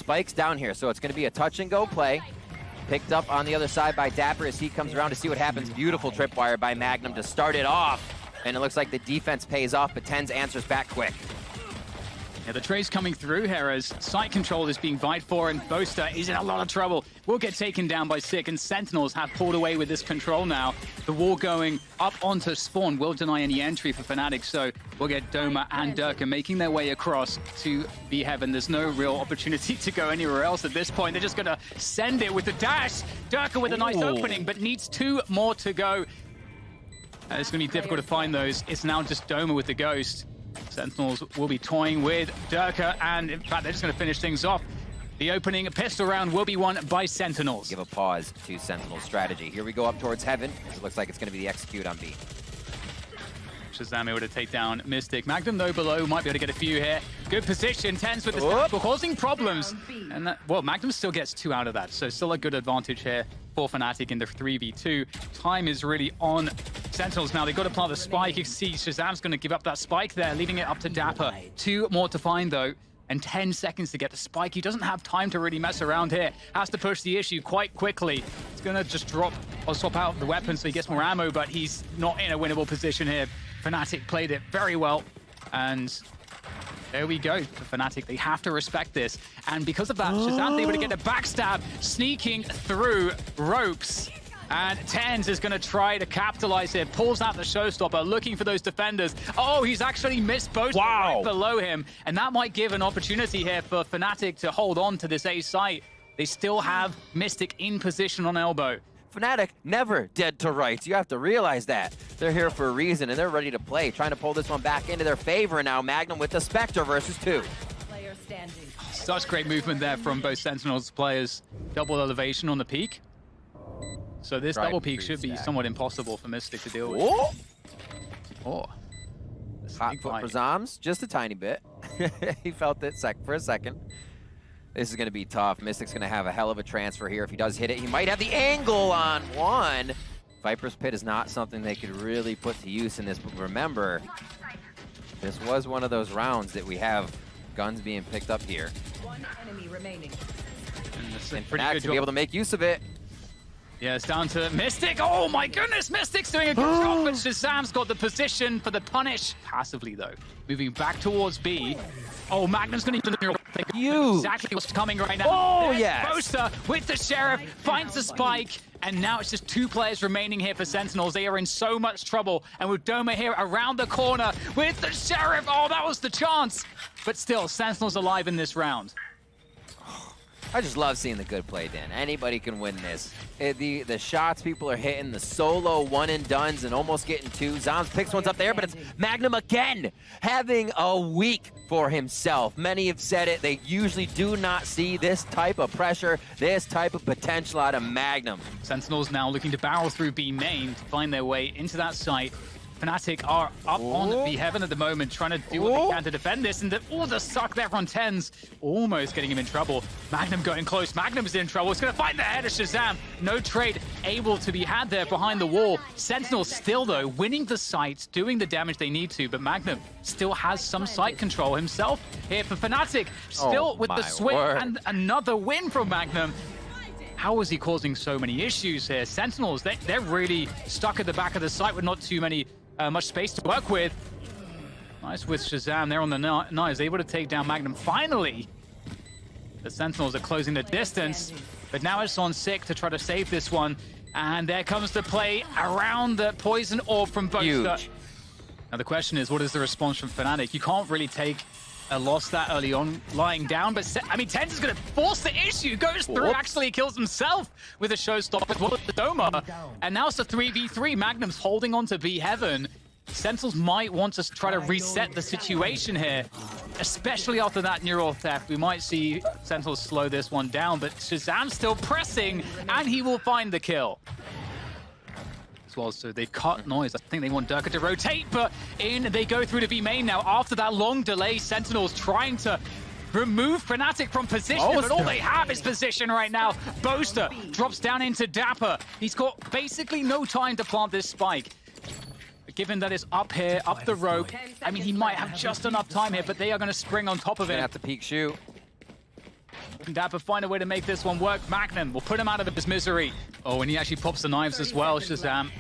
Spike's down here, so it's going to be a touch-and-go play. Picked up on the other side by Dapper as he comes around to see what happens. Beautiful tripwire by Magnum to start it off. And it looks like the defense pays off, but Tens answers back quick. Yeah, the trade's coming through here as site control is being vied for, and Boaster is in a lot of trouble. Will get taken down by Sick, and Sentinels have pulled away with this control now. The wall going up onto spawn will deny any entry for Fnatic, so we'll get Doma and Durka making their way across to B Heaven. There's no real opportunity to go anywhere else at this point. They're just going to send it with the dash. Durka with a nice opening, but needs 2 more to go. It's going to be difficult to find those. It's now just Doma with the Ghost. Sentinels will be toying with Durka, and in fact, they're just going to finish things off. The opening pistol round will be won by Sentinels. Give a pause to Sentinel's strategy. Here we go up towards Heaven. It looks like it's going to be the execute on B. Shazam able to take down Mystic. Magnum, though, below, might be able to get a few here. Good position, Tens with the step, causing problems. And that, well, Magnum still gets 2 out of that, so still a good advantage here for Fnatic in the 3v2. Time is really on Sentinels now. They've got to plant the spike. You can see Shazam's going to give up that spike there, leaving it up to Dapper. 2 more to find, though, and 10 seconds to get the spike. He doesn't have time to really mess around here. Has to push the issue quite quickly. He's going to just drop or swap out the weapon so he gets more ammo, but he's not in a winnable position here. Fnatic played it very well, and there we go for Fnatic. They have to respect this, and because of that, Shazam's able to get a backstab, sneaking through ropes. And Tens is going to try to capitalize here. Pulls out the showstopper, looking for those defenders. Oh, he's actually missed both right below him. And that might give an opportunity here for Fnatic to hold on to this A site. They still have Mystic in position on elbow. Fnatic never dead to rights. You have to realize that. They're here for a reason, and they're ready to play. Trying to pull this one back into their favor now. Magnum with the Spectre versus 2. Player standing. Such great movement there from both Sentinels players. Double elevation on the peak. So this double peak should be somewhat impossible for Mystic to deal with. Oh. Hot foot for Zams, just a tiny bit. He felt it for a second. This is going to be tough. Mystic's going to have a hell of a transfer here. If he does hit it, he might have the angle on one. Viper's Pit is not something they could really put to use in this, but remember, this was one of those rounds that we have guns being picked up here. 1 enemy remaining. And Fnatic to be able to make use of it. Yeah, it's down to Mystic. Oh my goodness, Mystic's doing a good job, but Shazam's got the position for the punish. Passively, though. Moving back towards B. Oh, Magnum's going to need to exactly what's coming right now. Oh, yes. Boaster with the Sheriff, finds the spike, and now it's just 2 players remaining here for Sentinels. They are in so much trouble, and with Doma here around the corner with the Sheriff. Oh, that was the chance. But still, Sentinels alive in this round. I just love seeing the good play, Dan. Anybody can win this. The shots people are hitting, the solo one-and-dones and almost getting 2. Zams picks ones up there, but it's Magnum again, having a week for himself. Many have said it. They usually do not see this type of pressure, this type of potential out of Magnum. Sentinels now looking to barrel through B main to find their way into that site. Fnatic are up on B Heaven at the moment, trying to do what they can to defend this, and the suck there from Tens, almost getting him in trouble. Magnum going close, Magnum's in trouble, it's going to find the head of Shazam. No trade able to be had there behind the wall. Sentinel still, though, winning the site, doing the damage they need to, but Magnum still has some site control himself here for Fnatic, still with the swing, and another win from Magnum. How is he causing so many issues here? Sentinels, they're really stuck at the back of the site with not too many much space to work with. Nice with Shazam there on the knives, able to take down Magnum finally. The Sentinels are closing the distance, but now it's on Sick to try to save this one. And there comes the play around the poison orb from Boaster. Now the question is, what is the response from Fnatic? You can't really take a loss that early on lying down, but I mean, Tens is going to force the issue, goes through, actually kills himself with a showstopper as well as the Doma. And now it's a 3v3. Magnum's holding on to B Heaven. Sentinels might want to try to reset the situation here, especially after that neural theft. We might see Sentinels slow this one down, but Shazam's still pressing, and he will find the kill. As well, so they've cut noise. I think they want Durka to rotate, but in they go through to B main now. After that long delay, Sentinels trying to remove Fnatic from position, but all they have is position right now. Boaster drops down into Dapper. He's got basically no time to plant this spike. But given that it's up here, up the rope, I mean, he might have just enough time here, but they are going to spring on top of it. Gonna have to peek shoot. Dapper find a way to make this one work. Magnum will put him out of his misery. Oh, and he actually pops the knives as well, Shazam.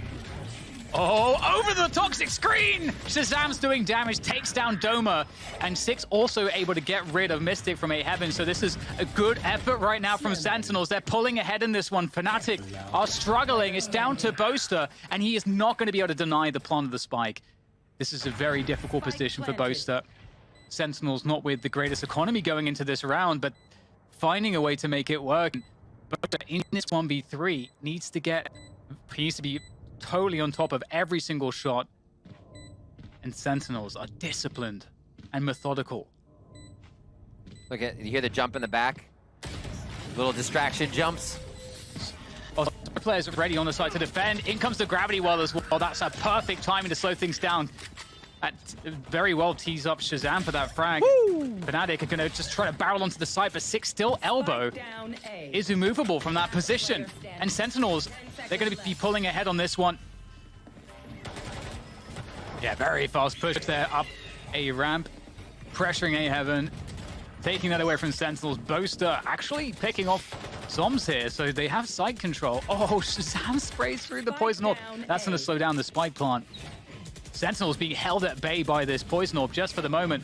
Oh, over the toxic screen! Shazam's doing damage, takes down Doma, and Six also able to get rid of Mystic from A Heaven. So this is a good effort right now from Sentinels. They're pulling ahead in this one. Fnatic are struggling. It's down to Boaster, and he is not going to be able to deny the plant of the spike. This is a very difficult position for Boaster. Sentinels not with the greatest economy going into this round, but finding a way to make it work. Boaster in this 1v3 needs to be totally on top of every single shot. And Sentinels are disciplined and methodical. Look at, you hear the jump in the back? Little distraction jumps. Oh, players ready on the side to defend. In comes the gravity well as well. That's a perfect timing to slow things down. That very well tees up Shazam for that frag. Fnatic are going to just try to barrel onto the side, but Six still elbow is immovable from that position. And Sentinels, they're going to be pulling ahead on this one. Yeah, very fast push there up a ramp, pressuring A Heaven, taking that away from Sentinels. Boaster actually picking off Zoms here, so they have side control. Oh, Shazam sprays through the poison orb. That's going to slow down the spike plant. Sentinels being held at bay by this poison orb just for the moment.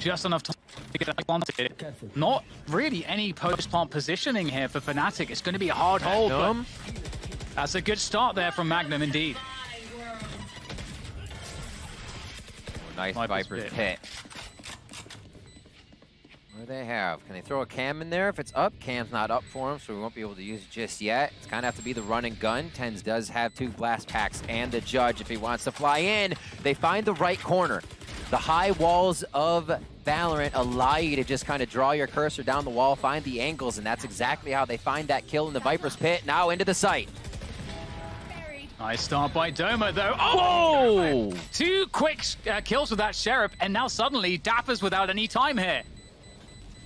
Just enough time to get that planted. Not really any post-plant positioning here for Fnatic. It's going to be a hard hold, but that's a good start there from Magnum indeed. Nice Viper's Pit. What do they have? Can they throw a cam in there? If it's up, cam's not up for him, so we won't be able to use it just yet. It's kind of have to be the run and gun. Tens does have 2 blast packs and the Judge if he wants to fly in. They find the right corner. The high walls of VALORANT allow you to just kind of draw your cursor down the wall, find the angles, and that's exactly how they find that kill in the Viper's Pit. Now into the site. Nice start by Doma, though. Oh! 2 quick kills with that Sheriff, and now suddenly Dapper's without any time here.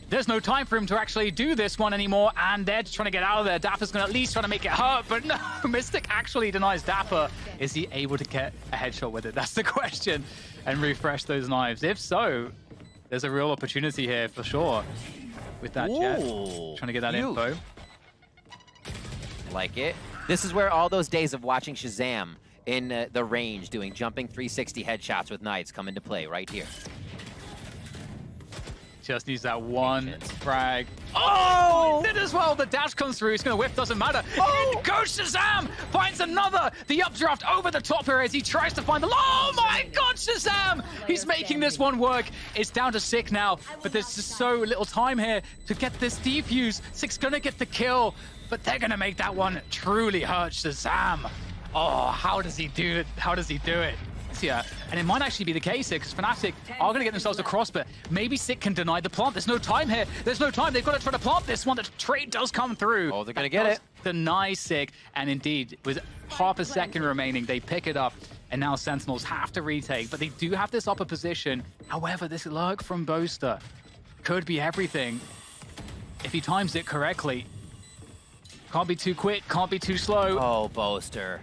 There's no time for him to actually do this one anymore, and they're just trying to get out of there. Dapper's going to at least try to make it hurt, but no, Mystic actually denies Dapper. Is he able to get a headshot with it? That's the question. And refresh those knives. If so, there's a real opportunity here for sure with that Jet. Trying to get that info. Like it. This is where all those days of watching Shazam in the range doing jumping 360 headshots with knives come into play right here. Just needs that one frag. Oh! Did as well. The dash comes through. He's going to whiff. Doesn't matter. Oh! In goes Shazam. Finds another. The updraft over the top here as he tries to find the... Oh my God, Shazam! He's making this one work. It's down to Sick now, but there's just so little time here to get this defuse. Sick's going to get the kill, but they're going to make that one truly hurt Shazam. Oh, how does he do it? How does he do it? Yeah, and it might actually be the case here because Fnatic are going to get themselves across, but maybe Sick can deny the plant. There's no time here. There's no time. They've got to try to plant this one. The trade does come through. Oh, they're going to get it. Deny Sick, and indeed, with half a second remaining, they pick it up, and now Sentinels have to retake, but they do have this upper position. However, this lurk from Boaster could be everything if he times it correctly. Can't be too quick, can't be too slow. Oh, Boaster.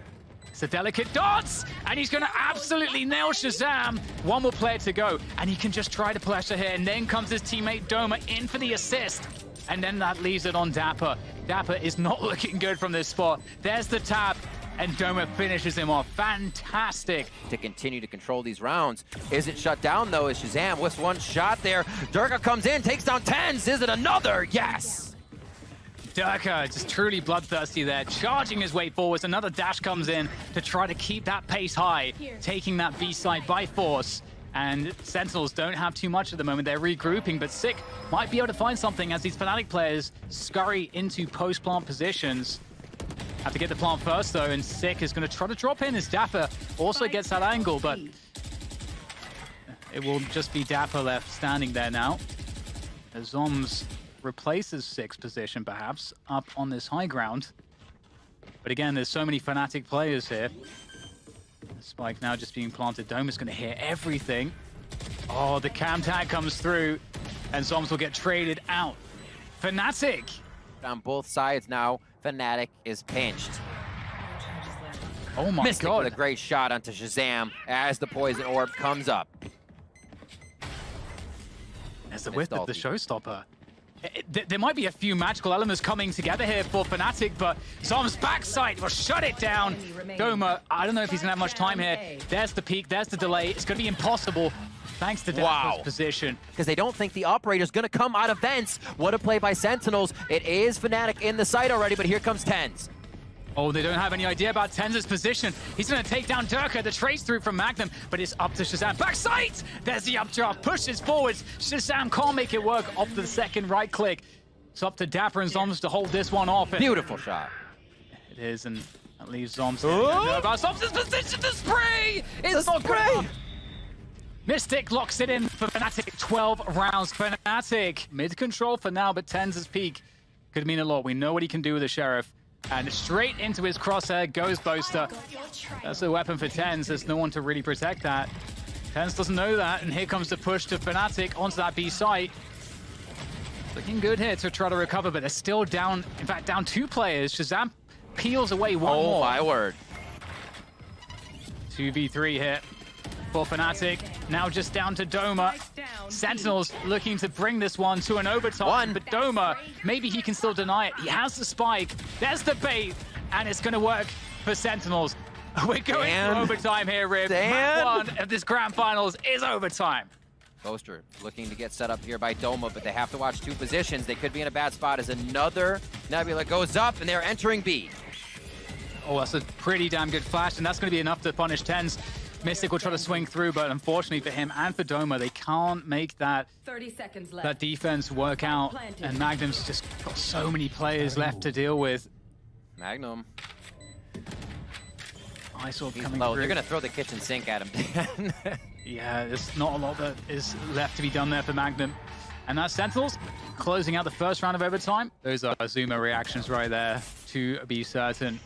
It's a delicate dots, and he's going to absolutely nail Shazam. One more player to go, and he can just try to pressure here, and then comes his teammate Doma in for the assist, and then that leaves it on Dapper. Dapper is not looking good from this spot. There's the tap, and Doma finishes him off. Fantastic. To continue to control these rounds. Isn't shut down, though, as Shazam with one shot there. Durka comes in, takes down Tens. Is it another? Yes! Durka just truly bloodthirsty there, charging his way forwards. Another dash comes in to try to keep that pace high, taking that B side by force. And Sentinels don't have too much at the moment. They're regrouping, but Sick might be able to find something as these Fnatic players scurry into post-plant positions. Have to get the plant first, though, and Sick is going to try to drop in as Dapper also gets that angle, but it will just be Dapper left standing there now. As Zoms replaces Sick's position, perhaps, up on this high ground. But again, there's so many Fnatic players here. The spike now just being planted. Dome is going to hear everything. Oh, the cam tag comes through, and Zoms will get traded out. Fnatic! On both sides now, Fnatic is pinched. Oh my Mystic God. with a great shot onto Shazam as the poison orb comes up. There's the whip of the showstopper. There might be a few magical elements coming together here for Fnatic, but Zom's backside will shut it down. Doma, I don't know if he's gonna have much time here. There's the peak, there's the delay. It's gonna be impossible thanks to Dapa's position. Because they don't think the operator's gonna come out of vents. What a play by Sentinels. It is Fnatic in the site already, but here comes TenZ. Oh, they don't have any idea about TenZ's position. He's going to take down Durka, the trace through from Magnum, but it's up to Shazam. Backside! There's the updraft, pushes forwards. Shazam can't make it work off the second right click. It's up to Dapper and Zoms to hold this one off. Beautiful shot. It is, and that leaves Zoms. Zoms' position, the spray! It's not good. Mystic locks it in for Fnatic, 12 rounds. Fnatic, mid-control for now, but TenZ's peak could mean a lot. We know what he can do with the Sheriff. And straight into his crosshair goes Boaster. That's a weapon for TenZ. There's no one to really protect that. TenZ doesn't know that, and here comes the push to Fnatic onto that B site. Looking good here to try to recover, but they're still down, in fact, down 2 players. Shazam peels away one more. Oh my word. 2v3 here for Fnatic. Now just down to Doma. Sentinels looking to bring this one to an overtime, but Doma, maybe he can still deny it. He has the spike. There's the bait, and it's going to work for Sentinels. We're going to overtime here, Rib. Map 1 of this grand finals is overtime. Boaster looking to get set up here by Doma, but they have to watch 2 positions. They could be in a bad spot as another Nebula goes up, and they're entering B. Oh, that's a pretty damn good flash, and that's going to be enough to punish TenZ. Mystic will try to swing through, but unfortunately for him and for Doma, they can't make that 30 seconds left. That defense work out. And Magnum's just got so many players left to deal with. Magnum. He's coming low. They're going to throw the kitchen sink at him. Yeah, there's not a lot that is left to be done there for Magnum. And that's Sentinels closing out the first round of overtime. Those are Zuma reactions right there, to be certain.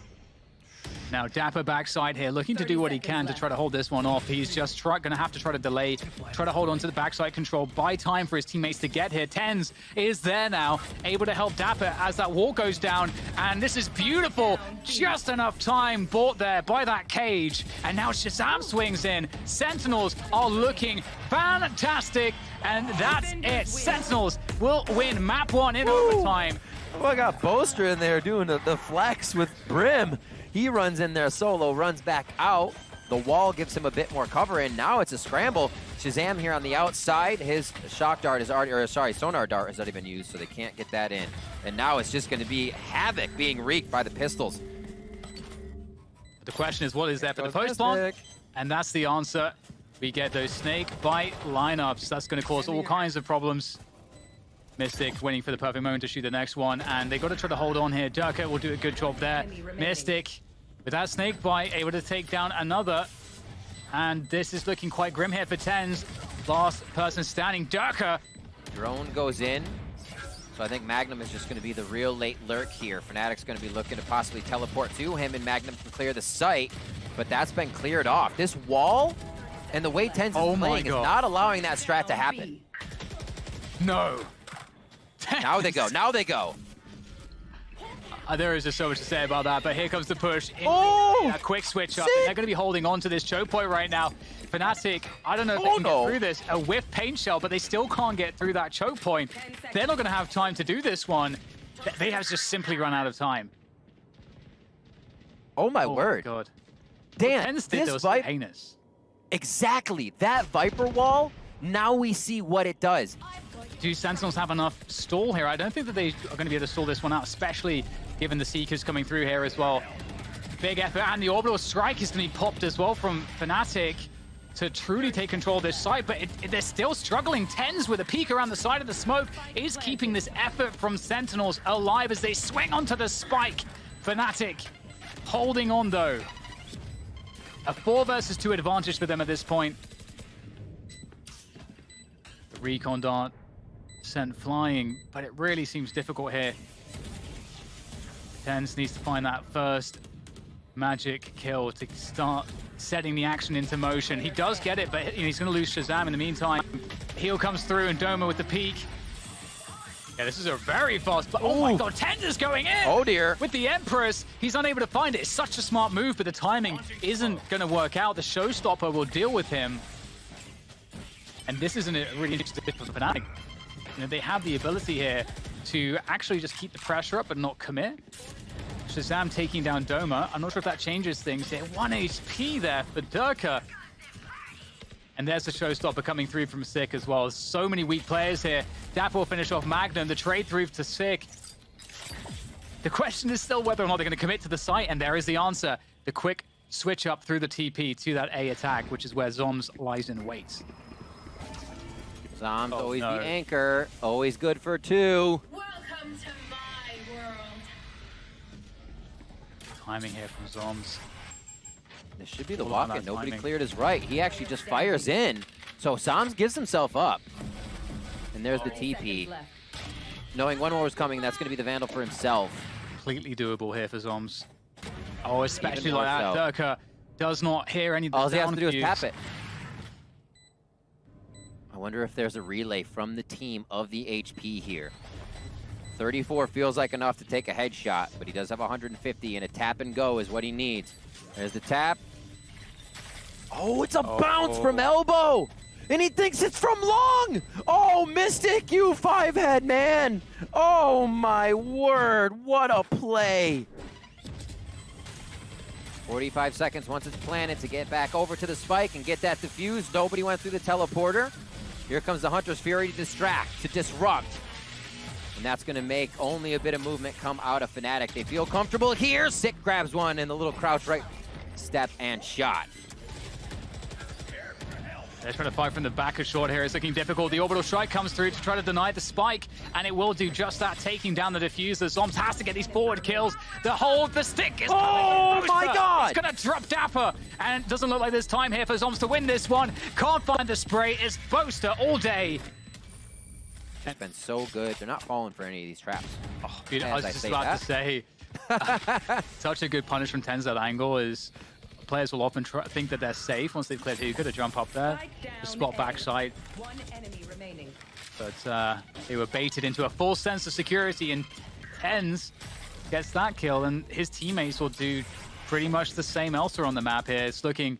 Now Dapper backside here, looking to do what he can to try to hold this one off. He's just going to have to try to delay, try to hold on to the backside control, buy time for his teammates to get here. TenZ is there now, able to help Dapper as that wall goes down. And this is beautiful. Just enough time bought there by that cage. And now Shazam swings in. Sentinels are looking fantastic. And that's it. Sentinels will win map 1 in overtime. Oh, I got Boaster in there doing the flex with Brim. He runs in there solo, runs back out. The wall gives him a bit more cover, and now it's a scramble. Shazam here on the outside. His shock dart is already, or sorry, sonar dart has already been used, so they can't get that in. And now it's just going to be havoc being wreaked by the pistols. The question is, what is there for the post plant? And that's the answer. We get those snake bite lineups. That's going to cause all kinds of problems. Mystic waiting for the perfect moment to shoot the next one, and they got to try to hold on here. Durka will do a good job there. Mystic, with that snake bite, able to take down another. And this is looking quite grim here for TenZ. Last person standing, Durka. Drone goes in. So I think Magnum is just going to be the real late lurk here. Fnatic's going to be looking to possibly teleport to him, and Magnum can clear the site. But that's been cleared off. This wall and the way TenZ is playing is not allowing that strat to happen. No. Now they go. Now they go. There is just so much to say about that, but here comes the push. A quick switch up. They're going to be holding on to this choke point right now. Fnatic, I don't know if they can get through this. A whiff paint shell, but they still can't get through that choke point. They're not going to have time to do this one. They have just simply run out of time. Oh my word. God. Dan, this Viper. Heinous. Exactly. That Viper wall, now we see what it does. Do Sentinels have enough stall here? I don't think that they are going to be able to stall this one out, especially given the Seekers coming through here as well. Big effort, and the orbital strike is going to be popped as well from Fnatic to truly take control of this site, but they're still struggling. TenZ with a peek around the side of the smoke is keeping this effort from Sentinels alive as they swing onto the spike. Fnatic holding on though. A 4 versus 2 advantage for them at this point. The recon dart sent flying, but it really seems difficult here. TenZ needs to find that first magic kill to start setting the action into motion. He does get it, but he's going to lose Shazam in the meantime. Heal comes through, and Doma with the peak. Yeah, this is a very fast... Oh my god, TenZ is going in! Oh dear. With the Empress, he's unable to find it. It's such a smart move, but the timing isn't going to work out. The Showstopper will deal with him. And this isn't a really interesting for Fnatic. You know, they have the ability here to actually just keep the pressure up but not commit. Shazam taking down Doma. I'm not sure if that changes things here. 1 HP there for Durka. And there's the showstopper coming through from Sick as well. So many weak players here. Dapper will finish off Magnum. The trade through to Sick. The question is still whether or not they're going to commit to the site, and there is the answer. The quick switch up through the TP to that A attack, which is where Zoms lies in wait. Zoms always the anchor. Always good for 2. Welcome to my world. Timing here from Zoms. This should be the walk-in. Nobody cleared his right. He actually just fires in. So Zoms gives himself up. And there's the TP. Knowing one more was coming, that's going to be the Vandal for himself. Completely doable here for Zoms. Oh, especially like that. Durka does not hear any of the All he has to do is cues. tap it. I wonder if there's a relay from the team of the HP here. 34 feels like enough to take a headshot, but he does have 150, and a tap and go is what he needs. There's the tap. Oh, it's a bounce from elbow! And he thinks it's from long! Oh, Mystic, you 5-head, man! Oh my word, what a play! 45 seconds once it's planted to get back over to the spike and get that defused. Nobody went through the teleporter. Here comes the Hunter's Fury to distract, to disrupt. And that's gonna make only a bit of movement come out of Fnatic. They feel comfortable here. Sick grabs one in the little crouch right step and shot. They're trying to fight from the back of short here. It's looking difficult. The orbital strike comes through to try to deny the spike, and it will do just that, taking down the diffuser. Zoms has to get these forward kills. The hold, the stick is coming. Oh my God! It's gonna drop Dapper, and it doesn't look like there's time here for Zoms to win this one. Can't find the spray. It's Boaster all day. It's been so good. They're not falling for any of these traps. Oh, dude, I was just about to say, such a good punish from TenZ that angle is. Players will often think that they're safe once they've cleared Hookah to jump up there, to spot backside. One enemy remaining. But they were baited into a false sense of security, and TenZ gets that kill, and his teammates will do pretty much the same elsewhere on the map here. It's looking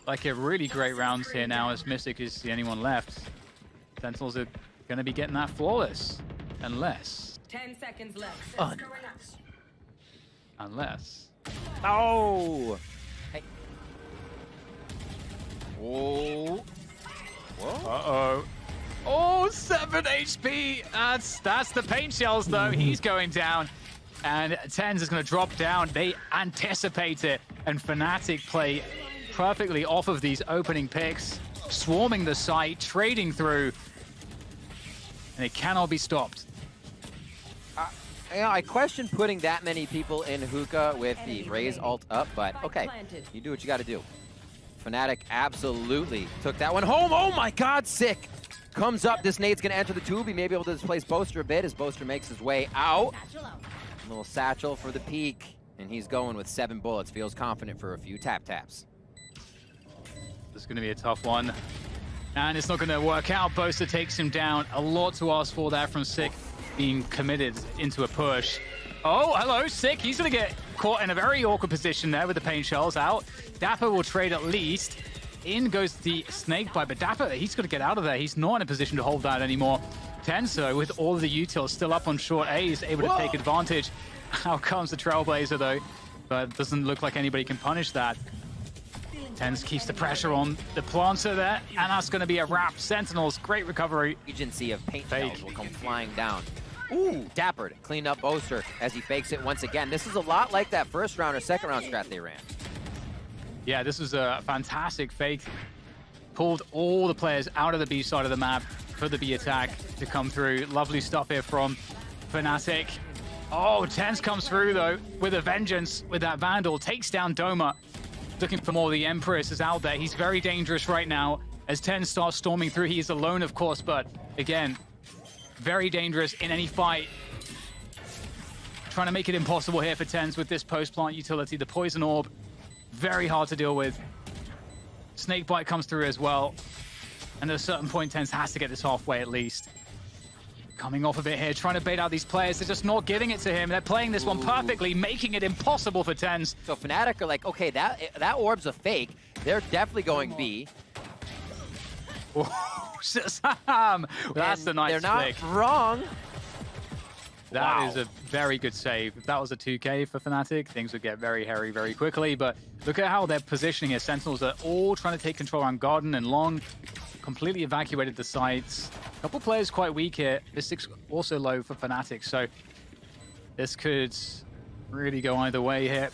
like a really great round here now, as Mystic is the only one left. Sentinels are going to be getting that flawless, unless... 10 seconds left. Unless... Oh! Hey. Oh. Whoa. Uh-oh. Oh, 7 HP! That's the paint shells, though. He's going down. And TenZ is going to drop down. They anticipate it. And Fnatic play perfectly off of these opening picks, swarming the site, trading through. And it cannot be stopped. You know, I question putting that many people in Hookah with the Raze ult up, but okay, you do what you got to do. Fnatic absolutely took that one home. Oh my God, Sick comes up. This nade's going to enter the tube. He may be able to displace Boaster a bit as Boaster makes his way out. A little satchel for the peak, and he's going with 7 bullets. Feels confident for a few taps. This is going to be a tough one. And it's not going to work out. Boaster takes him down. A lot to ask for there from Sick, being committed into a push. Oh, hello, Sick. He's going to get caught in a very awkward position there with the paint shells out. Dapper will trade at least. In goes the snake bite, but Dapper, he's got to get out of there. He's not in a position to hold that anymore. TenZ, with all of the utils still up on short A, is able to take advantage. Out comes the Trailblazer, though, but it doesn't look like anybody can punish that. TenZ keeps the pressure on the planter there, and that's going to be a wrap. Sentinels, great recovery. Agency of paint shells will come flying down. Ooh, Dapper cleaned up Boaster as he fakes it once again. This is a lot like that first round or second round strat they ran. Yeah, this was a fantastic fake. Pulled all the players out of the B side of the map for the B attack to come through. Lovely stuff here from Fnatic. Oh, TenZ comes through, though, with a vengeance with that Vandal. Takes down Doma. Looking for more. The Empress is out there. He's very dangerous right now as TenZ starts storming through. He is alone, of course, but again, very dangerous in any fight. Trying to make it impossible here for TenZ with this post-plant utility. The Poison Orb, very hard to deal with. Snakebite comes through as well. And at a certain point, TenZ has to get this halfway at least. Coming off a bit here, trying to bait out these players. They're just not giving it to him. They're playing this one perfectly, making it impossible for TenZ. So Fnatic are like, okay, that orb's a fake. They're definitely going B. Shazam! That's a nice They're not flick. wrong. That is a very good save. If that was a 2K for Fnatic, things would get very hairy very quickly. But look at how they're positioning here. Sentinels are all trying to take control around Garden and Long. Completely evacuated the sites. A couple players quite weak here. Mystic's also low for Fnatic, so this could really go either way here.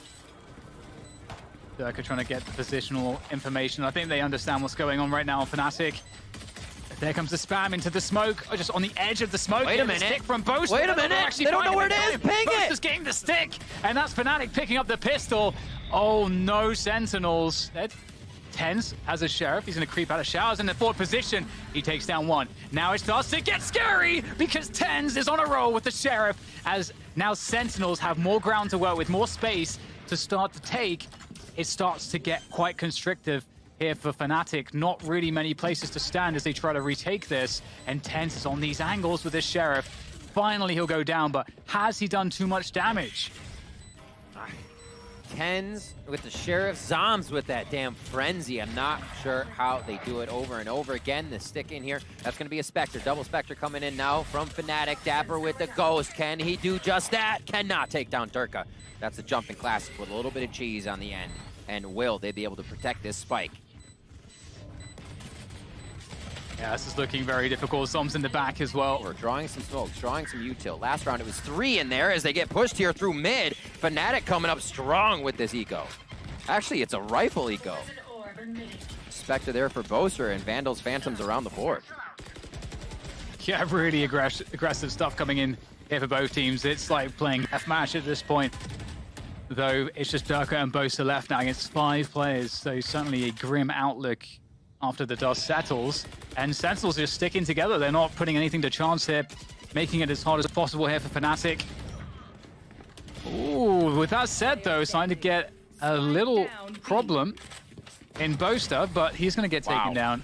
Durka trying to get the positional information. I think they understand what's going on right now on Fnatic. There comes the spam into the smoke, just on the edge of the smoke. Wait a minute. Stick from Boast. Wait a minute. They don't know where it is. Ping it. Boast is getting the stick, and that's Fnatic picking up the pistol. Oh no, Sentinels. Tens has a Sheriff. He's going to creep out of showers in the forward position. He takes down one. Now it starts to get scary because Tens is on a roll with the Sheriff, as now Sentinels have more ground to work with, more space to start to take. It starts to get quite constrictive here for Fnatic. Not really many places to stand as they try to retake this, and Tens is on these angles with his Sheriff. Finally he'll go down, but has he done too much damage? Tens with the Sheriff, Zombs with that damn frenzy. I'm not sure how they do it over and over again. The stick in here, that's going to be a Spectre. Double Spectre coming in now from Fnatic. Dapper with the Ghost. Can he do just that? Cannot take down Durka. That's a jumping classic with a little bit of cheese on the end. And will they be able to protect this spike? Yeah, this is looking very difficult. Zombs in the back as well. We're drawing some smokes, drawing some util. Last round it was 3 in there as they get pushed here through mid. Fnatic coming up strong with this eco. Actually, it's a rifle eco. Spectre there for Boaster and Vandals, Phantoms around the board. Yeah, really aggressive stuff coming in here for both teams. It's like playing F-Match at this point. Though it's just Durka and Boaster left now against 5 players. So certainly a grim outlook after the dust settles. And Sentinels just sticking together. They're not putting anything to chance here, making it as hard as possible here for Fnatic. Ooh, with that said though, starting to get a little problem in Boaster, but he's going to get taken down.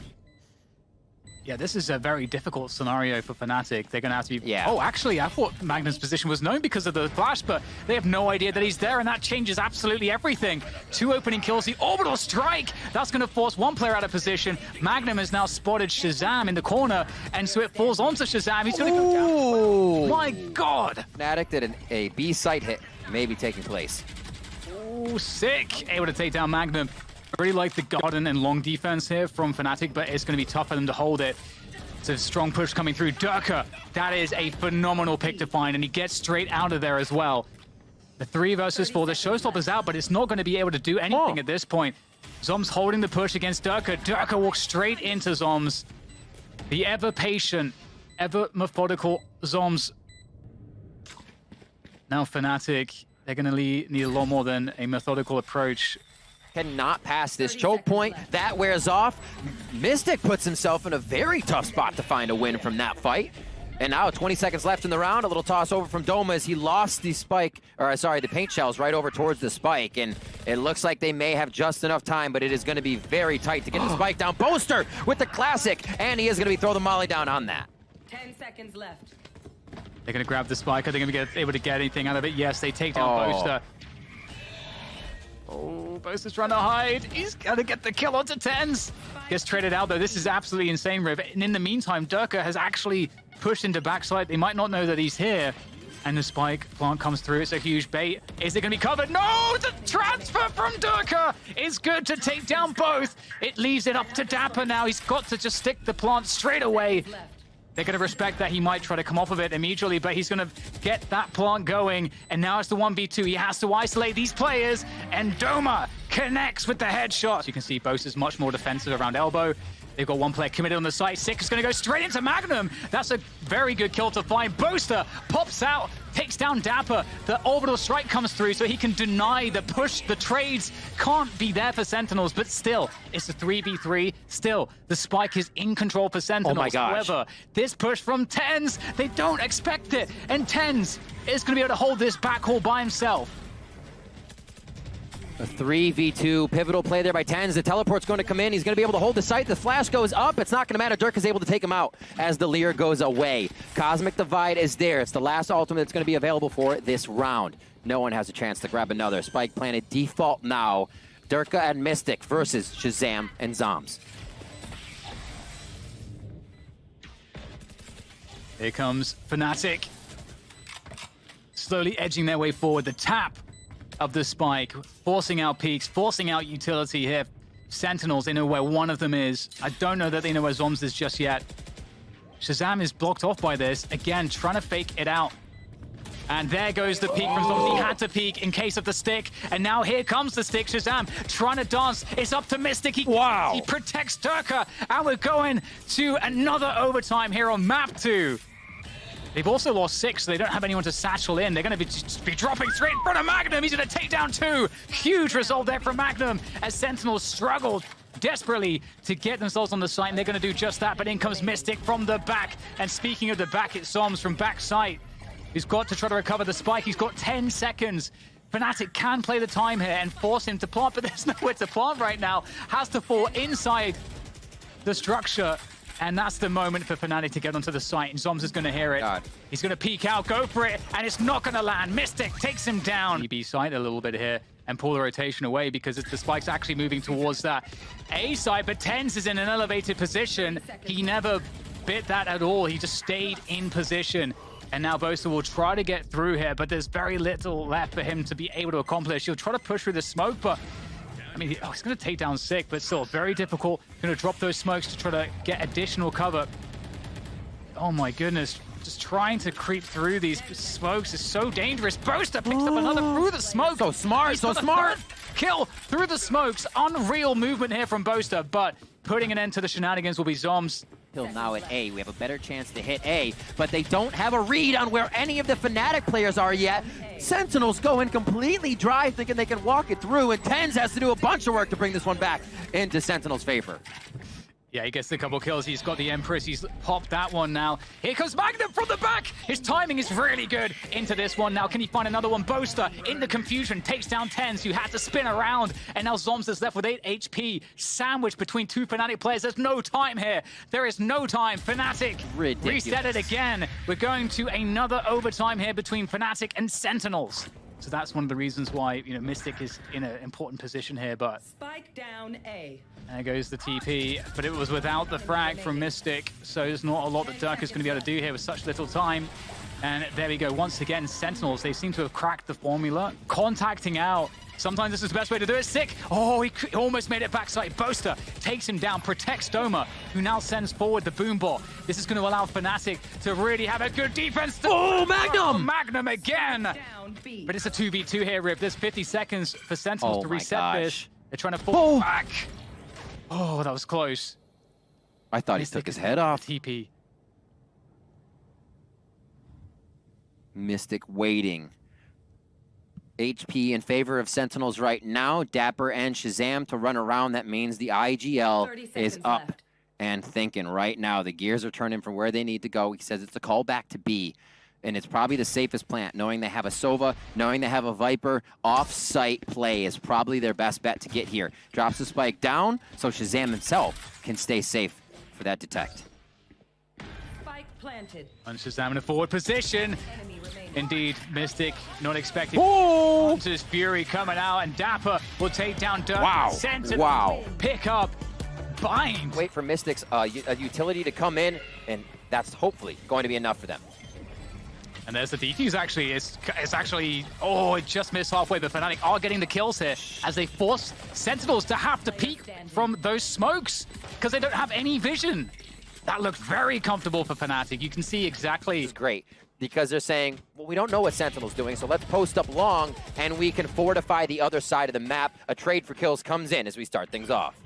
Yeah, this is a very difficult scenario for Fnatic. They're going to have to be... Yeah. Oh, actually, I thought Magnum's position was known because of the flash, but they have no idea that he's there, and that changes absolutely everything. 2 opening kills, the orbital strike. That's going to force one player out of position. Magnum has now spotted Shazam in the corner, and so it falls onto Shazam. He's going to go down. My God! Fnatic did a B site hit, maybe taking place. Oh, sick. Able to take down Magnum. I really like the Garden and Long defense here from Fnatic, but it's going to be tough for them to hold it. It's a strong push coming through. Durka, that is a phenomenal pick to find, and he gets straight out of there as well. The 3 versus 4, the showstopper's out, but it's not going to be able to do anything at this point. Zombs holding the push against Durka. Durka walks straight into Zombs. The ever patient, ever methodical Zombs. Now Fnatic, they're going to need a lot more than a methodical approach. Cannot pass this choke point. That wears off. Mystic puts himself in a very tough spot to find a win from that fight. And now 20 seconds left in the round. A little toss over from Doma as he lost the spike, or sorry, the paint shells right over towards the spike. And it looks like they may have just enough time, but it is going to be very tight to get the spike down. Boaster with the classic, and he is going to be throw the molly down on that. 10 seconds left. They're going to grab the spike. Are they going to be able to get anything out of it? Yes, they take down Boaster. Oh, Boaster's trying to hide. He's going to get the kill onto Tens. Gets traded out, though. This is absolutely insane, Riv. And in the meantime, Durka has actually pushed into backside. They might not know that he's here. And the spike plant comes through. It's a huge bait. Is it going to be covered? No! The transfer from Durka is good to take down both. It leaves it up to Dapper now. He's got to just stick the plant straight away. They're going to respect that he might try to come off of it immediately, but he's going to get that plant going. And now it's the 1v2. He has to isolate these players, and Doma connects with the headshot. You can see Boast is much more defensive around elbow. They've got one player committed on the site. Sick is going to go straight into Magnum. That's a very good kill to find. Boaster pops out, takes down Dapper. The orbital strike comes through, so he can deny the push. The trades can't be there for Sentinels, but still, it's a 3v3. Still, the spike is in control for Sentinels. Oh my gosh. However, this push from Tens, they don't expect it. And Tens is going to be able to hold this backhaul by himself. A 3v2 pivotal play there by Tens. The teleport's going to come in. He's going to be able to hold the site. The flash goes up. It's not going to matter. Dirk is able to take him out as the Leer goes away. Cosmic Divide is there. It's the last ultimate that's going to be available for this round. No one has a chance to grab another. Spike planted default now. Durka and Mystic versus Shazam and Zombs. Here comes Fnatic. Slowly edging their way forward. The tap of the spike, forcing out peaks, forcing out utility here. Sentinels, they know where one of them is. I don't know that they know where Zoms is just yet. Shazam is blocked off by this. Again, trying to fake it out. And there goes the peek from Zoms. He had to peek in case of the stick. And now here comes the stick. Shazam trying to dance. It's up to Mystic. He protects Turka. And we're going to another overtime here on map 2. They've also lost 6, so they don't have anyone to satchel in. They're going to be dropping straight in front of Magnum. He's going to take down 2. Huge result there from Magnum as Sentinels struggled desperately to get themselves on the site, and they're going to do just that. But in comes Mystic from the back. And speaking of the back, it's Zoms from backside. He's got to try to recover the spike. He's got 10 seconds. Fnatic can play the time here and force him to plant, but there's nowhere to plant right now. Has to fall inside the structure. And that's the moment for Fnatic to get onto the site, and Zoms is going to hear it. God. He's going to peek out, go for it, and it's not going to land. Mystic takes him down. B side a little bit here and pull the rotation away because the spike's actually moving towards that A side, but TenZ is in an elevated position. He never bit that at all. He just stayed in position. And now Boaster will try to get through here, but there's very little left for him to be able to accomplish. He'll try to push through the smoke, but I mean, he's going to take down Sick, but still very difficult. Going to drop those smokes to try to get additional cover. Oh my goodness. Just trying to creep through these smokes is so dangerous. Boaster picks up another through the smoke. So smart, so smart. Kill through the smokes. Unreal movement here from Boaster, but putting an end to the shenanigans will be Zoms. Still now at A. We have a better chance to hit A, but they don't have a read on where any of the Fnatic players are yet. Sentinels go in completely dry, thinking they can walk it through, and TenZ has to do a bunch of work to bring this one back into Sentinels' favor. Yeah, he gets a couple kills. He's got the Empress. He's popped that one now. Here comes Magnum from the back. His timing is really good into this one now. Can he find another one? Boaster in the confusion takes down TenZ, who had to spin around. And now Zoms is left with 8 HP. Sandwiched between 2 Fnatic players. There's no time here. There is no time. Fnatic reset it again. We're going to another overtime here between Fnatic and Sentinels. So that's one of the reasons why, you know, Mystic is in an important position here, but Spike down A. There goes the TP, but it was without the frag from Mystic, so there's not a lot that Dirk is going to be able to do here with such little time. And there we go. Once again, Sentinels, they seem to have cracked the formula. Contacting out. Sometimes this is the best way to do it. Sick. Oh, he almost made it backside. Boaster takes him down, protects Doma, who now sends forward the Boombot. This is going to allow Fnatic to really have a good defense. Oh, Magnum! Oh, Magnum again! But it's a 2v2 here, Rip. There's 50 seconds for Sentinels to reset this. They're trying to fall back. Oh, that was close. I thought he took his head off. TP. Mystic waiting. HP in favor of Sentinels right now. Dapper and Shazam to run around. That means the IGL is up and thinking right now. The gears are turning from where they need to go. He says it's a call back to B. And it's probably the safest plant, knowing they have a Sova, knowing they have a Viper. Off-site play is probably their best bet to get here. Drops the spike down, so Shazam himself can stay safe for that detect. Spike planted. And Shazam in a forward position. Enemy remaining. Indeed, Mystic not expecting. Oh! Hunter's Fury coming out, and Dapper will take down Dirk. Wow. Sentinel Wow. pick up. Bind. Wait for Mystic's a utility to come in, and that's hopefully going to be enough for them. And there's the defuse actually. It's actually, oh, it just missed halfway, but Fnatic are getting the kills here as they force Sentinels to have to peek from those smokes because they don't have any vision. That looked very comfortable for Fnatic. You can see exactly. This is great because they're saying, well, we don't know what Sentinel's doing, so let's post up long and we can fortify the other side of the map. A trade for kills comes in as we start things off.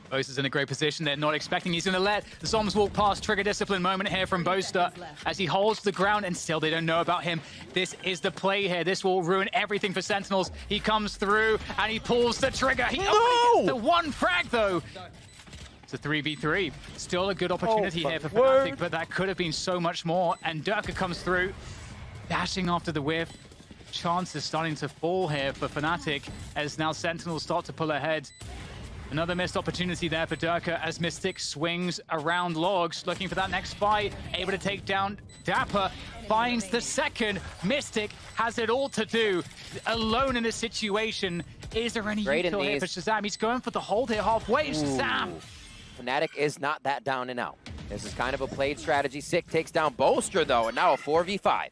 Boaster's in a great position. They're not expecting he's going to let the Zoms walk past. Trigger discipline moment here from Boaster as he holds the ground, and still they don't know about him. This is the play here. This will ruin everything for Sentinels. He comes through and he pulls the trigger. He only gets the one frag though. It's a 3v3. Still a good opportunity here for Fnatic, but that could have been so much more. And Durka comes through, dashing after the whiff. Chances starting to fall here for Fnatic as now Sentinels start to pull ahead. Another missed opportunity there for Durka as Mystic swings around logs, looking for that next fight, able to take down Dapper, finds the second. Mystic has it all to do, alone in this situation. Is there any util here for Shazam? He's going for the hold here halfway. Shazam! Fnatic is not that down and out. This is kind of a played strategy. Sick takes down Bolster, though, and now a 4v5.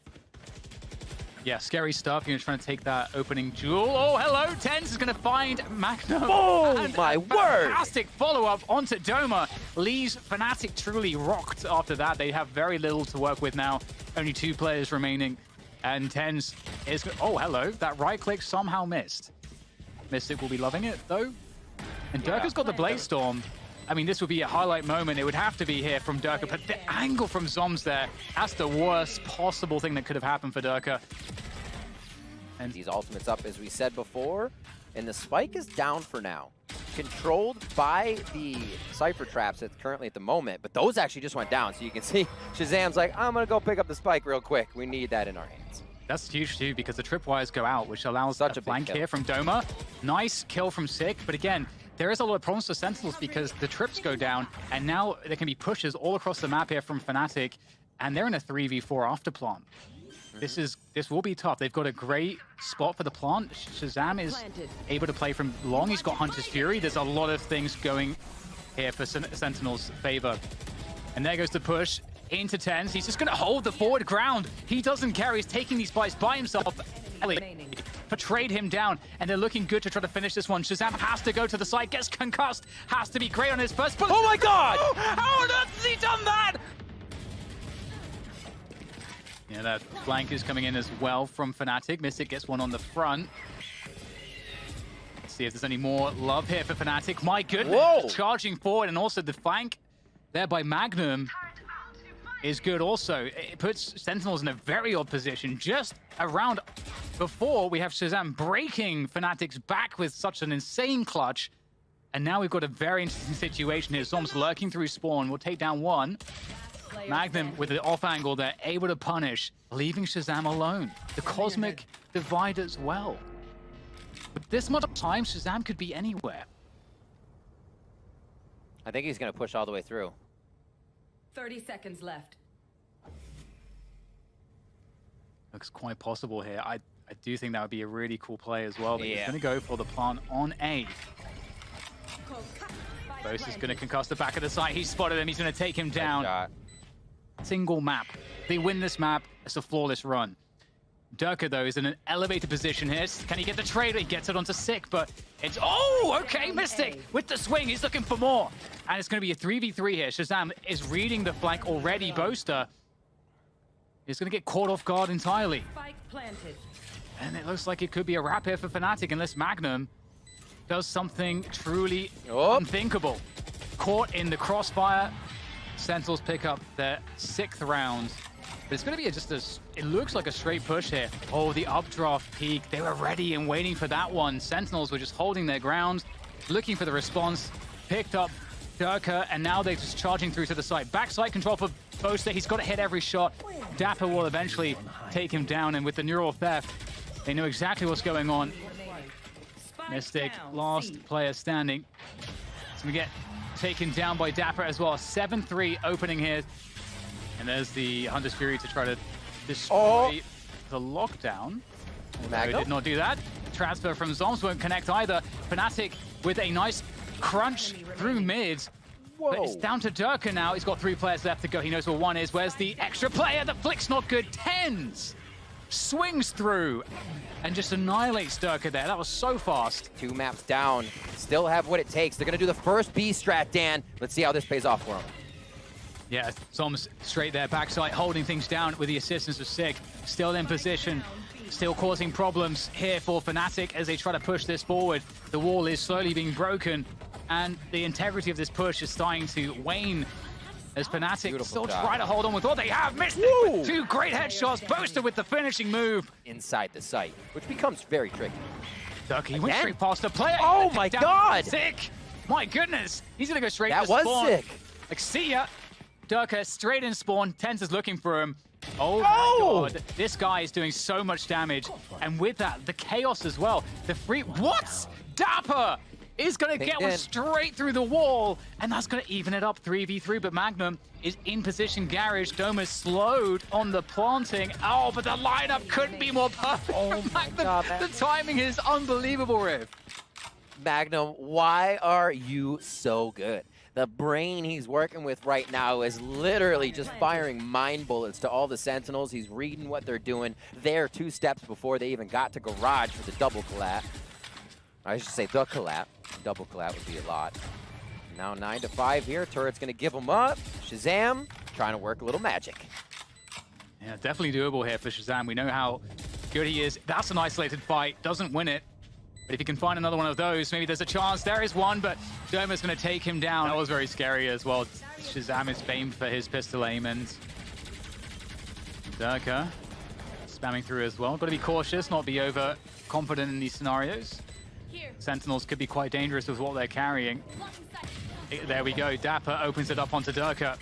Yeah, scary stuff. You're trying to take that opening duel. Oh, hello. TenZ is going to find Magnum. Oh, and my word. Fantastic follow-up onto Doma. Leaves Fnatic truly rocked after that. They have very little to work with now. Only 2 players remaining. And TenZ is... Oh, hello. That right click somehow missed. Mystic will be loving it, though. And Durka's got the Blaze Storm. I mean, this would be a highlight moment. It would have to be here from Durka, but the angle from Zoms there, that's the worst possible thing that could have happened for Durka. And these ultimates up, as we said before, and the spike is down for now. Controlled by the Cypher traps currently at the moment, but those actually just went down, so you can see Shazam's like, I'm gonna go pick up the spike real quick. We need that in our hands. That's huge too, because the tripwires go out, which allows Such a flank here from Doma. Nice kill from Sick, but again, there is a lot of problems for Sentinels because the trips go down, and now there can be pushes all across the map here from Fnatic, and they're in a 3v4 after plant. This will be tough. They've got a great spot for the plant. Shazam is able to play from long. He's got Hunter's Fury. There's a lot of things going here for Sentinel's favor. And there goes the push into TenZ. He's just going to hold the forward ground. He doesn't care. He's taking these fights by himself. Portrayed him down, and they're looking good to try to finish this one. Shazam has to go to the side, gets concussed, has to be great on his first bullet. Oh my god! How on earth has he done that? Yeah, that flank is coming in as well from Fnatic. Mystic gets one on the front. Let's see if there's any more love here for Fnatic. My goodness, whoa, charging forward, and also the flank there by Magnum is good also. It puts Sentinels in a very odd position. Just around before, we have Shazam breaking Fnatic's back with such an insane clutch. And now we've got a very interesting situation here. Zoms lurking through spawn. We'll take down one. Magnum with the off angle there, able to punish, leaving Shazam alone. The Cosmic Divide as well. With this much time, Shazam could be anywhere. I think he's going to push all the way through. 30 seconds left. Looks quite possible here. I do think that would be a really cool play as well. But yeah, he's going to go for the plant on A. Boast is going to concuss the back of the site. He's spotted him. He's going to take him down. Single map. They win this map. It's a flawless run. Durka, though, is in an elevated position here. Can he get the trade? He gets it onto Sick, but it's... Oh, okay, Mystic with the swing. He's looking for more. And it's going to be a 3v3 here. Shazam is reading the flank already. Boaster is going to get caught off guard entirely. Spike planted. And it looks like it could be a wrap here for Fnatic unless Magnum does something truly unthinkable. Caught in the crossfire. Sentinels pick up their 6th round. But it's going to be it looks like a straight push here. Oh, the updraft peak. They were ready and waiting for that one. Sentinels were just holding their ground, looking for the response. Picked up Durka, and now they're just charging through to the side. Backside control for Boaster. He's got to hit every shot. Dapper will eventually take him down, and with the neural theft, they know exactly what's going on. Mystic, last player standing. It's going to get taken down by Dapper as well. 7-3 opening here. And there's the Hunter's Fury to try to destroy the lockdown. Although did not do that. Transfer from Zoms won't connect either. Fnatic with a nice crunch through mid. But it's down to Durka now. He's got 3 players left to go. He knows where one is. Where's the extra player? The flick's not good. TenZ swings through and just annihilates Durka there. That was so fast. 2 maps down. Still have what it takes. They're going to do the first B strat, Dan. Let's see how this pays off for them. Yeah, Zoms straight there, backside, holding things down with the assistance of Sick. Still in position, still causing problems here for Fnatic as they try to push this forward. The wall is slowly being broken, and the integrity of this push is starting to wane as Fnatic still try to hold on with what they have. Mystic with 2 great headshots. Boaster with the finishing move. Inside the site, which becomes very tricky. Ducky went straight past the player. Oh my god! Sick! My goodness! He's gonna go straight to spawn. That was sick. Like, see ya! Durka straight in spawn. TenZ is looking for him. Oh my god. This guy is doing so much damage. And with that, the chaos as well. The free... What? Dapper is going to get one straight through the wall. And that's going to even it up 3v3. But Magnum is in position. Garage. Doma's slowed on the planting. Oh, but the lineup couldn't be more perfect. Oh my god. The timing is unbelievable, Riv. Magnum, why are you so good? The brain he's working with right now is literally just firing mind bullets to all the Sentinels. He's reading what they're doing. They're 2 steps before they even got to garage for the double collab. I should say the collab. Double collab would be a lot. Now 9-5 here. Turret's going to give him up. Shazam trying to work a little magic. Yeah, definitely doable here for Shazam. We know how good he is. That's an isolated fight. Doesn't win it. But if he can find another one of those, maybe there's a chance. There is one, but Doma's going to take him down. That was very scary as well. Shazam is famed for his pistol aim, and Durka spamming through as well. Got to be cautious, not be overconfident in these scenarios. Sentinels could be quite dangerous with what they're carrying. There we go. Dapper opens it up onto Durka.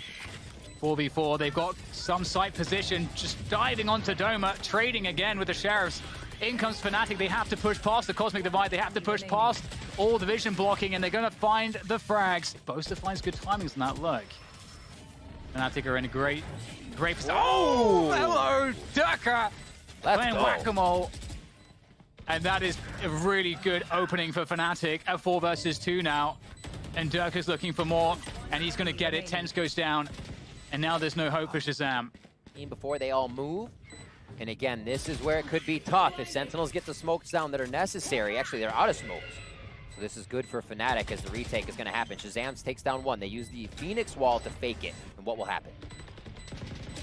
4v4. They've got some sight position, just diving onto Doma, trading again with the Sheriffs. In comes Fnatic. They have to push past the Cosmic Divide. They have to push past all the vision blocking, and they're going to find the frags. Boaster finds good timings on that look. Fnatic are in a great position. Oh, hello, Durka. Playing whack-a-mole. And that is a really good opening for Fnatic at 4 versus 2 now. And Durka's looking for more, and he's going to get it. Tense goes down, and now there's no hope for Shazam. Before they all move. And again, this is where it could be tough if Sentinels get the smokes down that are necessary. Actually, they're out of smokes. So this is good for Fnatic as the retake is going to happen. Shazam takes down 1. They use the Phoenix wall to fake it. And what will happen?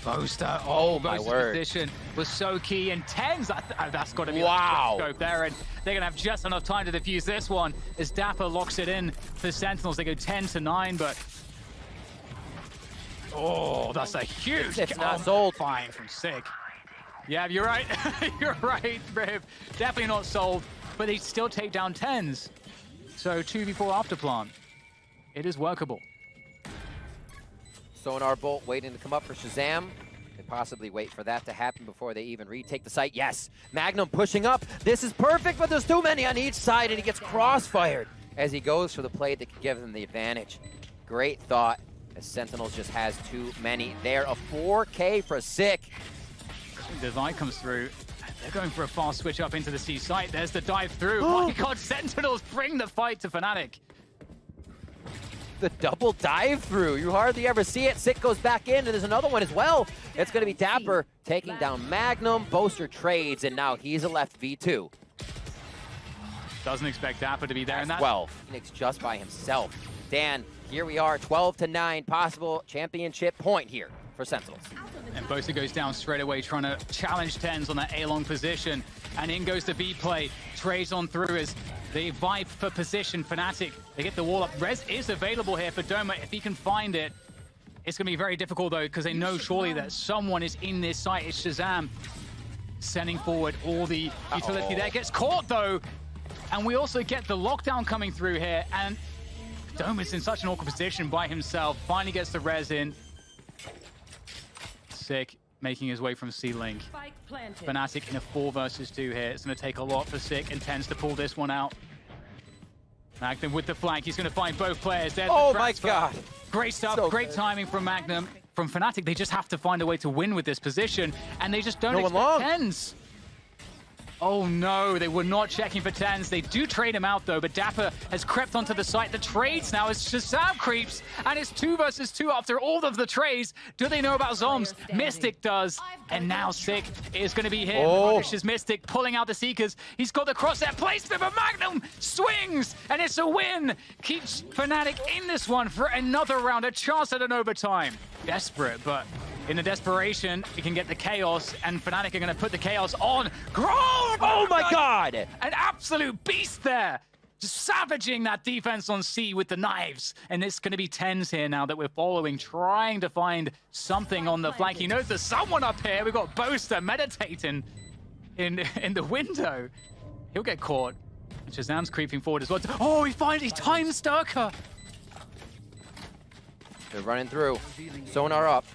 Boaster, my word. Position was so key, and TenZ, that's got to be wow. The scope there, and they're going to have just enough time to defuse this one as Dapper locks it in for Sentinels. They go 10-9, but oh, that's a huge... It's not sold. Fine from Sig. Yeah, you're right. You're right, Riv. Definitely not sold, but they still take down TenZ. So 2v4 after plant. It is workable. Sonar Bolt waiting to come up for Shazam. They possibly wait for that to happen before they even retake the site. Yes, Magnum pushing up. This is perfect, but there's too many on each side, and he gets crossfired as he goes for the play that could give them the advantage. Great thought, as Sentinels just has too many there. A 4K for Sick. Divide comes through. They're going for a fast switch up into the C site. There's the dive through. My God, Sentinels bring the fight to Fnatic. The double dive through. You hardly ever see it. Sick goes back in, and there's another one as well. It's going to be Dapper taking down Magnum. Boaster trades, and now he's a left V2. Doesn't expect Dapper to be there. And that's 12. Phoenix just by himself. Dan, here we are, 12-9. Possible championship point here for Sentinels. And Boaster goes down straight away, trying to challenge TenZ on that A-long position. And in goes the B-play. Trades on through as they vibe for position. Fnatic, they get the wall up. Res is available here for Doma if he can find it. It's going to be very difficult, though, because they know surely that someone is in this site. It's Shazam sending forward all the utility there. Gets caught, though. And we also get the lockdown coming through here. And Doma's in such an awkward position by himself. Finally gets the res in. Sick making his way from C-Link. Fnatic in a 4 versus 2 here. It's going to take a lot for Sick and TenZ to pull this one out. Magnum with the flank. He's going to find both players. There's oh my God. Great stuff. So great timing from Magnum. From Fnatic, they just have to find a way to win with this position, and they just don't expect TenZ. Oh no, they were not checking for TenZ. They do trade him out though, but Dapper has crept onto the site. The trades now as Shazam creeps, and it's 2 versus 2 after all of the trades. Do they know about Zombs? Mystic does, and now Sick is going to be him. Punishes Mystic, pulling out the Seekers. He's got the crosshair placement, but Magnum swings, and it's a win. Keeps Fnatic in this one for another round, a chance at an overtime. Desperate, but in the desperation, we can get the Chaos, and Fnatic are going to put the Chaos on. Grove! Oh my God! An absolute beast there! Just savaging that defense on C with the knives. And it's going to be TenZ here now that we're following, trying to find something on the flank. He knows there's someone up here. We've got Boaster meditating in the window. He'll get caught. And Shazam's creeping forward as well. Oh, he times Durka! They're running through. Sonar up.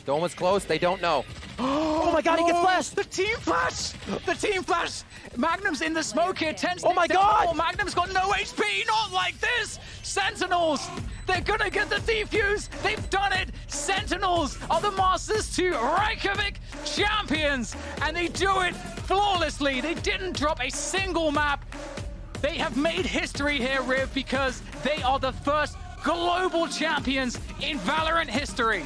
Doma's close, they don't know. Oh my God, he gets flashed! The team flash! The team flash! Magnum's in the smoke here, TenZ. Oh my God! Magnum's got no HP, not like this! Sentinels, they're gonna get the defuse! They've done it! Sentinels are the Masters 2 Reykjavik champions! And they do it flawlessly! They didn't drop a single map! They have made history here, Riv, because they are the first global champions in Valorant history.